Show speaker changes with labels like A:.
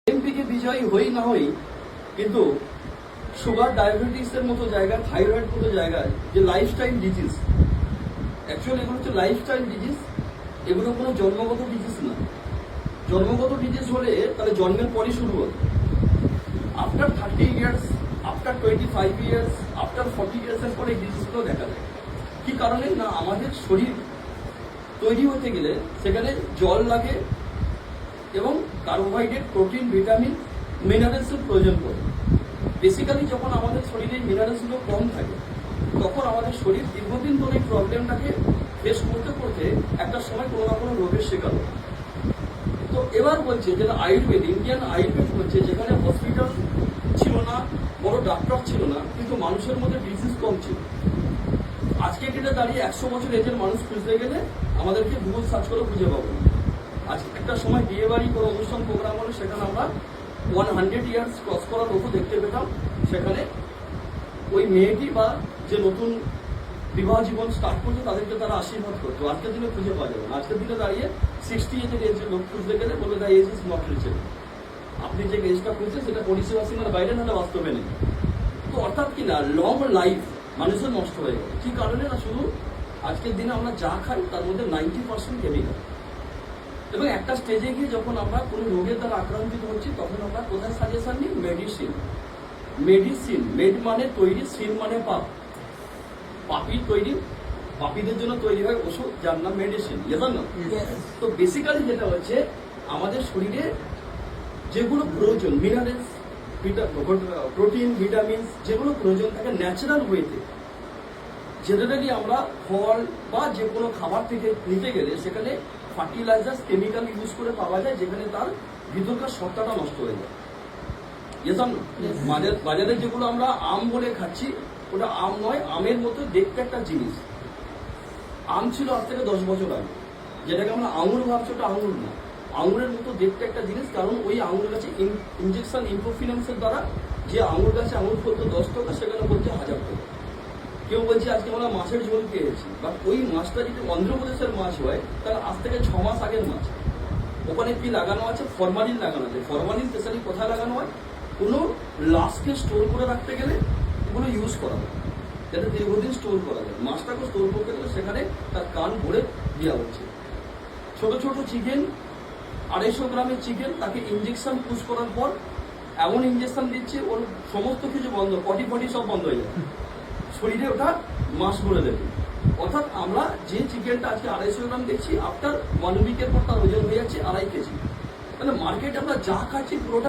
A: এমপিকে বিজয়ী হই না হই, কিন্তু সুগার ডায়াবেটিসের মতো জায়গায়, থাইরয়েড মতো জায়গায় যে লাইফস্টাইল ডিজিজ, অ্যাকচুয়ালি এগুলো হচ্ছে লাইফস্টাইল ডিজিজ। এগুলো কোনো জন্মগত ডিজিজ না। জন্মগত ডিজিজ হলে তাহলে জন্মের পরই শুরু হতো। After 30 years, after 25 years, after 40 ইয়ার্সের পরে এই ডিজিজগুলো দেখা যায়। কি কারণে? না, আমাদের শরীর তৈরি হতে গেলে সেখানে জল লাগে এবং কার্বোহাইড্রেট, প্রোটিন, ভিটামিন, মিনারেলসের প্রয়োজন পড়ে। বেসিক্যালি যখন আমাদের শরীরে মিনারেলসগুলো কম থাকে, তখন আমাদের শরীর দীর্ঘদিন ধরে এই প্রবলেমটাকে ফেস করতে করতে একটা সময় কোনো না কোনো রোগের শিকার হয়। তো এবার বলছে যেটা আয়ুর্বেদ, ইন্ডিয়ান আয়ুর্বেদ বলছে যেখানে হসপিটাল ছিল না, বড় ডাক্তার ছিল না, কিন্তু মানুষের মধ্যে ডিজিজ কম ছিল। আজকে ডেটে দাঁড়িয়ে 100 বছর এজের মানুষ খুঁজতে গেলে আমাদেরকে গুগল সার্চ করে খুঁজে পাবো না। আজ একটা সময় বিয়ে বাড়ি কোনো অনুষ্ঠান প্রোগ্রাম হলে সেখানে আমরা 100 ইয়ার্স ক্রস করা লোকও দেখতে পেতাম। সেখানে ওই মেয়েটি বা যে নতুন বিবাহ জীবন স্টার্ট করছে তাদেরকে তারা আশীর্বাদ করতো। আজকের দিনে খুঁজে পাওয়া যাবে না। আজকের দিনে দাঁড়িয়ে 60 এজের লোক খুঁজতে গেলে বলে the edge is not reachable. আপনি যে এজটা খুঁজছেন সেটা পরিষেবা সীমার বাইরে, নাহলে বাস্তবে নেই। তো অর্থাৎ কি না, লং লাইফ মানুষের নষ্ট হয়ে গেল। কি কারণে? না, শুধু আজকের দিনে আমরা যা খাই তার মধ্যে 90% কেমিক্যাল। এবং একটা স্টেজে গিয়ে যখন আমরা কোনো রোগের দ্বারা আক্রান্তিত হচ্ছি, তখন আমরা কোথায় সাজেশন নিই? মেডিসিন। মেডিসিন, মেড মানে তৈরি, সিন মানে পাপ। পাপির তৈরি, পাপীদের জন্য তৈরি হয় ওষুধ, যার নাম মেডিসিন। জানো না? তো বেসিক্যালি যেটা হচ্ছে আমাদের শরীরে যেগুলো প্রয়োজন, মিনারেলস, প্রোটিন, ভিটামিন, যেগুলো প্রয়োজন থাকে ন্যাচারাল ওয়েতে, জেনারেলি আমরা ফল বা যে কোনো খাবার থেকে নিতে গেলে সেখানে ফার্টিলাইজার, কেমিক্যাল ইউজ করে পাওয়া যায়, যেখানে তার ভিতরকার সত্তাটা নষ্ট হয়ে যায়। বাজারে যেগুলো আমরা আম বলে খাচ্ছি, ওটা আম নয়, আমের মতো দেখতে একটা জিনিস। আম ছিল আজ থেকে 10 বছর আগে, যেটাকে আমরা আঙুর ভাবছি, ওটা আঙুর না। আঙুরের মতো দেখতে একটা জিনিস, কারণ ওই আঙুর গাছে ইনজেকশন, ইনফোফিনান্সের দ্বারা যে আঙুর গাছে আঙুর ফলতো 10 টাকা, সেখানে বলছে 1000 টাকা। কেউ বলছে আজকে আমরা মাছের ঝোল খেয়েছি, বাট ওই মাছটা যদি অন্ধ্রপ্রদেশের মাছ হয়, তাহলে আজ থেকে 6 মাস আগের মাছ। ওখানে কি লাগানো আছে? ফরমালিন লাগানো আছে। ফরমালিন স্পেশালি কোথায় লাগানো হয়? কোনো লাশকে স্টোর করে রাখতে গেলে ওগুলো ইউজ করা হয়, যাতে দীর্ঘদিন স্টোর করা যায়। মাছটাকে স্টোর করতে গেলে সেখানে তার কান ভরে দেওয়া হচ্ছে। ছোট ছোট চিকেন, 250 গ্রামের চিকেন, তাকে ইঞ্জেকশন পুশ করার পর এমন ইঞ্জেকশন দিচ্ছে ওর সমস্ত কিছু বন্ধ, পটি সব বন্ধ হয়ে যাবে, শরীরে ওটা মাস ভরে দেবে। অর্থাৎ আমরা যে চিকেনটা আজকে 250 গ্রাম দেখছি, আফটার 1 উইকের পর তার ওজন হয়ে যাচ্ছে 2.5 কেজি। তাহলে মার্কেটে আমরা যা খাচ্ছি পুরোটা